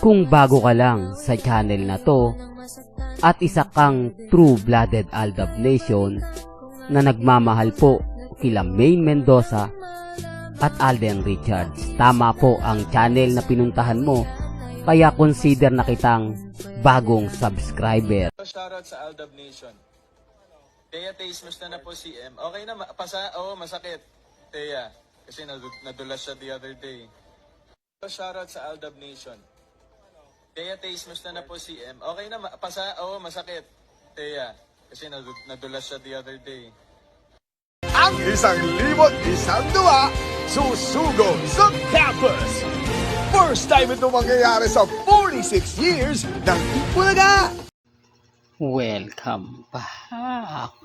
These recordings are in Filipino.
Kung bago ka lang sa channel na to at isa kang true-blooded Aldab Nation na nagmamahal po kila Maine Mendoza at Alden Richards, tama po ang channel na pinuntahan mo, kaya consider na kitang bagong subscriber. Shoutout sa Aldab Nation. Teya, taste na po si M. Okay na, masakit. Teya, kasi nadulas siya the other day. Shoutout sa Aldab Nation. Teya, taste na po si M. Okay na, masakit. Teya, kasi nadulas siya the other day. Ang 1,001 susugod sa campus. First time ito mangyayari sa 46 years ng Itbulaga. Welcome back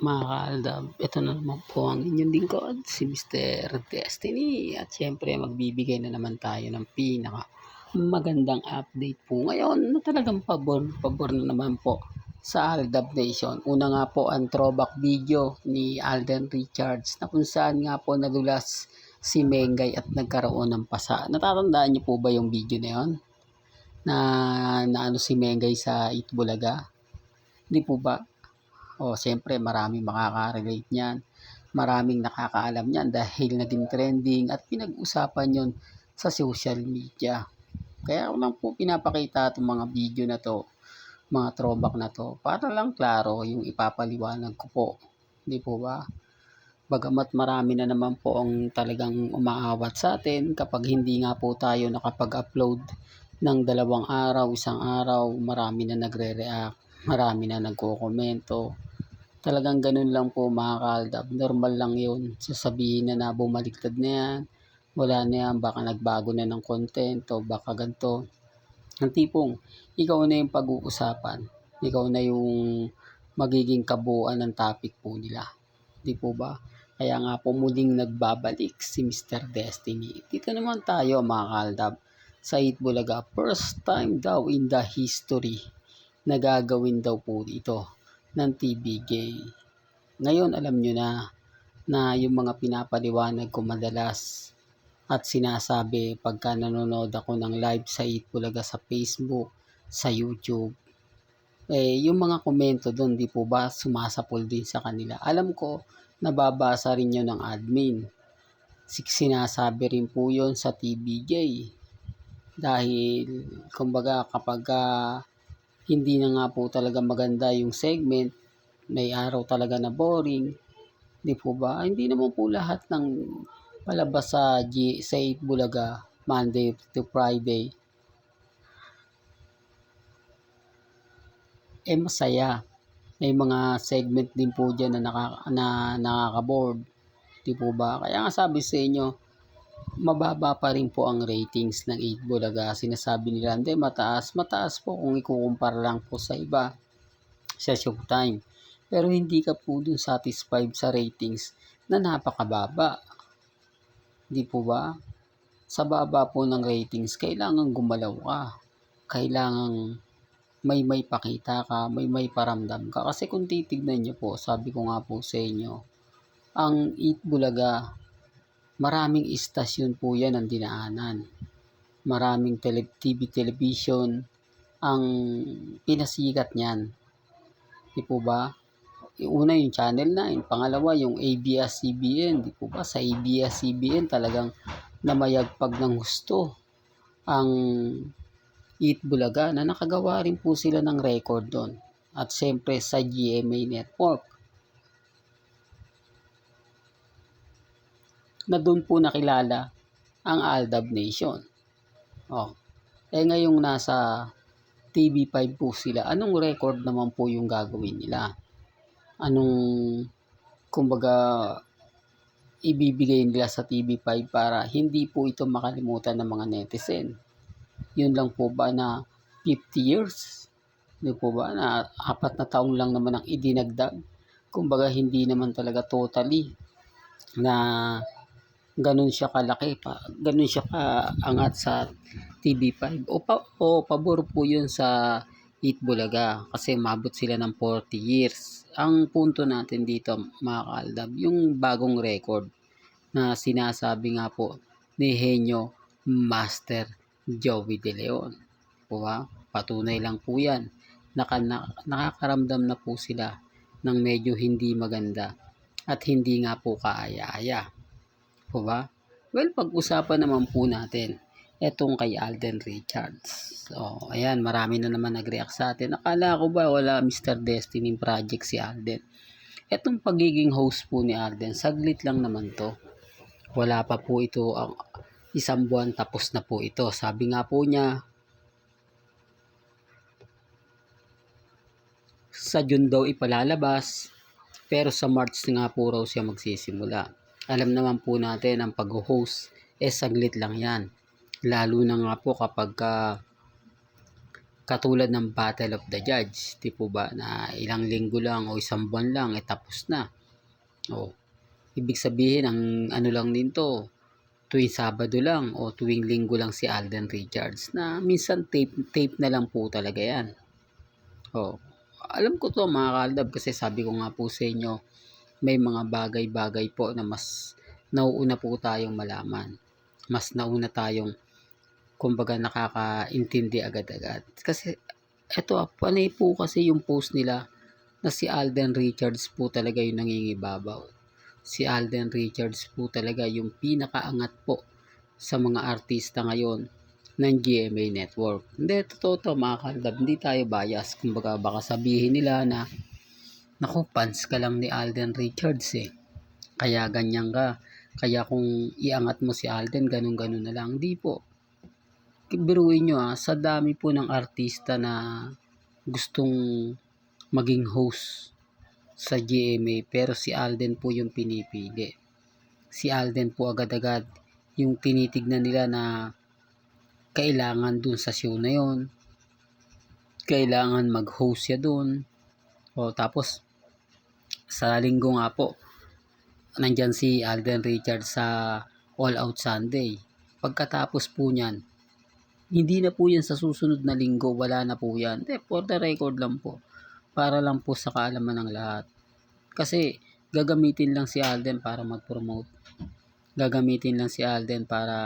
mga kaaldab. Ito na naman po ang inyong lingkod, si Mr. Destiny. At syempre magbibigay na naman tayo ng pinaka magandang update po ngayon na talagang pabor na naman po sa Aldab Nation. Una nga po ang throwback video ni Alden Richards na kung saan nga po nadulas si Mengay at nagkaroon ng pasa. Natatandaan niyo po ba yung video na yun? Na ano si Mengay sa Itbulaga? Hindi po ba? O siyempre maraming makaka-relate niyan. Maraming nakakaalam niyan dahil naging trending at pinag-usapan yon sa social media. Kaya ako lang po pinapakita itong mga video na to, mga throwback na to, para lang klaro yung ipapaliwanag ko po. Hindi po ba? Bagamat marami na naman po ang talagang umaawat sa atin kapag hindi nga po tayo nakapag-upload ng 2 araw, 1 araw, marami na nagre-react, marami na nagko-komento. Talagang ganun lang po mga kaaldab. Normal lang yun. Sasabihin na bumaliktad na yan. Wala na yan. Baka nagbago na ng content o baka ganito. Ang tipong ikaw na yung pag-uusapan. Ikaw na yung magiging kabuuan ng topic po nila. Di po ba? Kaya nga po muling nagbabalik si Mr. Destiny. Dito naman tayo mga kaaldab sa Itbulaga. First time daw in the history na gagawin daw po ito ng TBJ. Ngayon alam nyo na yung mga pinapaliwanag ko madalas at sinasabi pagka nanonood ako ng live sa Itbulaga sa Facebook, sa YouTube, yung mga komento doon, di po ba sumasapol din sa kanila. Alam ko, nababasa rin yun ng admin. Sinasabi rin po yun sa TBJ. Dahil, kumbaga, kapag hindi na nga po talaga maganda yung segment, may araw talaga na boring, di po ba? Hindi naman po lahat ng palabas sa Itbulaga, Monday to Friday, masaya. May mga segment din po dyan na nakaka-board. Di po ba? Kaya nga sabi sa inyo, mababa pa rin po ang ratings ng Itbulaga. Sinasabi nila, hindi, mataas po kung ikukumpara lang po sa iba, sa Showtime. Pero hindi ka po dun satisfied sa ratings na napakababa. Di po ba? Sa baba po ng ratings, kailangan gumalaw ka. Kailangan may pakita ka, may paramdam ka. Kasi kung titignan nyo po, sabi ko nga po sa inyo, ang Itbulaga, maraming istasyon po yan ang dinaanan. Maraming television ang pinasikat niyan. Di po ba? Una yung Channel 9, pangalawa yung ABS-CBN. Di po ba? Sa ABS-CBN talagang namayagpag ng husto ang Itbulaga na nakagawa rin po sila ng record doon. At siyempre sa GMA Network na doon po nakilala ang Aldab Nation. Ngayong nasa TV5 po sila, anong record naman po yung gagawin nila? Anong kumbaga ibibigay nila sa TV5 para hindi po ito makalimutan ng mga netizen? Yun lang po ba na 50 years? Di po ba na 4 na taong lang naman ang idinagdag? Kumbaga hindi naman talaga totally na ganun siya kalaki pa, ganun siya kaangat sa TV5 o pabor po yun sa Itbulaga kasi mabot sila ng 40 years. Ang punto natin dito mga kaaldab, yung bagong record na sinasabi nga po ni Henyo Master Joey De Leon. Po ba? Patunay lang po yan. Nakakaramdam na po sila ng medyo hindi maganda at hindi nga po kaaya-aya. Po ba? Well, pag-usapan naman po natin etong kay Alden Richards. So, ayan, marami na naman nag-react sa atin. Akala ko ba wala Mr. Destiny Project si Alden? Etong pagiging host po ni Alden, saglit lang naman to. Wala pa po ito ang isang buwan, tapos na po ito. Sabi nga po niya, sa June daw ipalalabas, pero sa March nga po raw siya magsisimula. Alam naman po natin ang pag-host saglit lang yan. Lalo na nga po kapag katulad ng Battle of the Judge, di po ba, na ilang linggo lang o isang buwan lang tapos na. Ibig sabihin ang ano lang din to, tuwing Sabado lang o tuwing Linggo lang si Alden Richards, na minsan tape na lang po talaga yan. Alam ko to mga kaaldab, kasi sabi ko nga po sa inyo, may mga bagay-bagay po na mas nauuna po tayong malaman. Mas nauna tayong kumbaga nakakaintindi agad-agad. Kasi eto, panay po kasi yung post nila na si Alden Richards po talaga yung nangingibabaw. Si Alden Richards po talaga yung pinakaangat po sa mga artista ngayon ng GMA Network. Hindi, totoo to mga kaaldab, hindi tayo bias. Kumbaga baka sabihin nila na naku, fans ka lang ni Alden Richards kaya ganyan ka. Kaya kung iangat mo si Alden, ganun-ganun na lang. Hindi po. Biruin nyo sa dami po ng artista na gustong maging host sa GMA, pero si Alden po yung pinipili. Si Alden po agad-agad yung tinitignan nila na kailangan dun sa show na yon, kailangan mag-host siya dun. Tapos sa linggo nga po, nandyan si Alden Richards sa All Out Sunday. Pagkatapos po niyan, hindi na po yan sa susunod na linggo, wala na po yan. For the record lang po, para lang po sa kaalaman ng lahat. Kasi gagamitin lang si Alden para mag-promote. Gagamitin lang si Alden para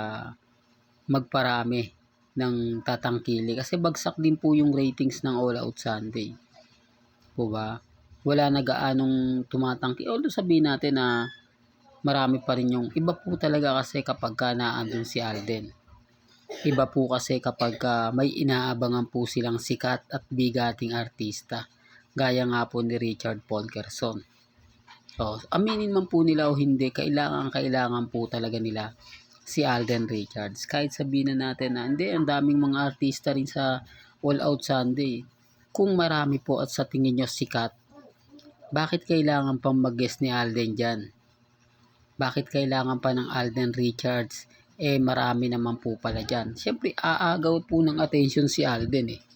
magparami ng tatangkili. Kasi bagsak din po yung ratings ng All Out Sunday. Po ba? Wala na gaanong tumatangki. Although sabihin natin na marami pa rin yung iba po talaga, kasi kapag naandun si Alden. Iba po kasi kapag may inaabangan po silang sikat at bigating artista. Gaya nga po ni Richard Paul Gerson. Aminin man po nila o hindi, kailangan po talaga nila si Alden Richards. Kahit sabihin na natin na hindi, ang daming mga artista rin sa All Out Sunday. Kung marami po at sa tingin nyo sikat, bakit kailangan pang mag-guest ni Alden dyan? Bakit kailangan pa ng Alden Richards? Marami naman po pala dyan. Siyempre, aagaw po ng attention si Alden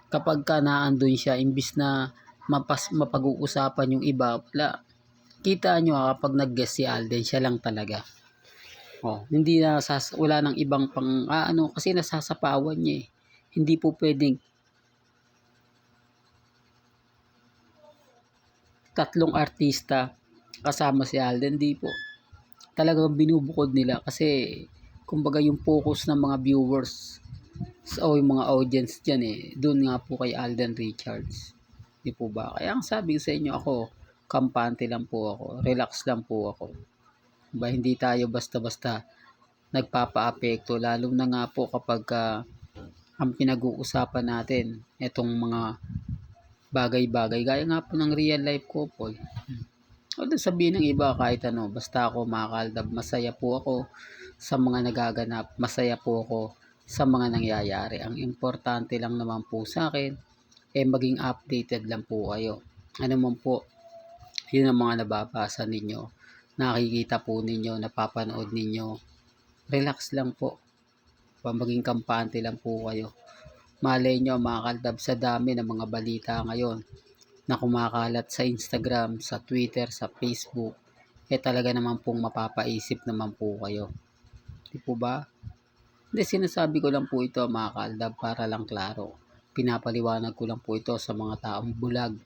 Kapag naandun siya, imbis na mapag-uusapan yung iba, wala. Kita nyo kapag nag-guest si Alden, siya lang talaga. Hindi na wala nang ibang pang kasi nasasapawan niya Hindi po pwedeng tatlong artista kasama si Alden, di po. Talagang binubukod nila, kasi kumbaga yung focus ng mga viewers o yung mga audience dyan doon nga po kay Alden Richards. Di po ba? Kaya ang sabi sa inyo, ako, kampante lang po ako, relax lang po ako. Hindi tayo basta-basta nagpapa-apekto, lalo na nga po kapag ang pinag-uusapan natin itong mga bagay-bagay gaya nga po ng real life couple. Although sabihin ng iba kahit basta ako mga kaaldab, masaya po ako sa mga nagaganap, masaya po ako sa mga nangyayari. Ang importante lang naman po sa akin maging updated lang po kayo. Ano man po yun ang mga nababasa ninyo, nakikita po ninyo, napapanood ninyo, relax lang po. Maging kampante lang po kayo. Malay nyo mga kaaldab, sa dami ng mga balita ngayon na kumakalat sa Instagram, sa Twitter, sa Facebook, talaga naman pong mapapaisip naman po kayo. Di po ba? Hindi, sinasabi ko lang po ito mga kaaldab para lang klaro. Pinapaliwanag ko lang po ito sa mga taong bulag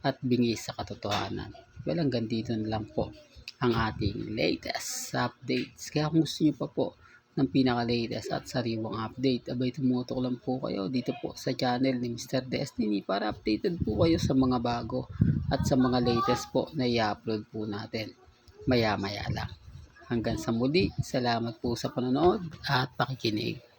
at bingis sa katotohanan. Well, hanggang dito na lang po ang ating latest updates. Kaya kung gusto nyo pa po ng pinaka-latest at sariwang update. Abay, tumutok lang po kayo dito po sa channel ni Mr. Destiny para updated po kayo sa mga bago at sa mga latest po na i-upload po natin maya-maya lang. Hanggang sa muli, salamat po sa panonood at pakikinig.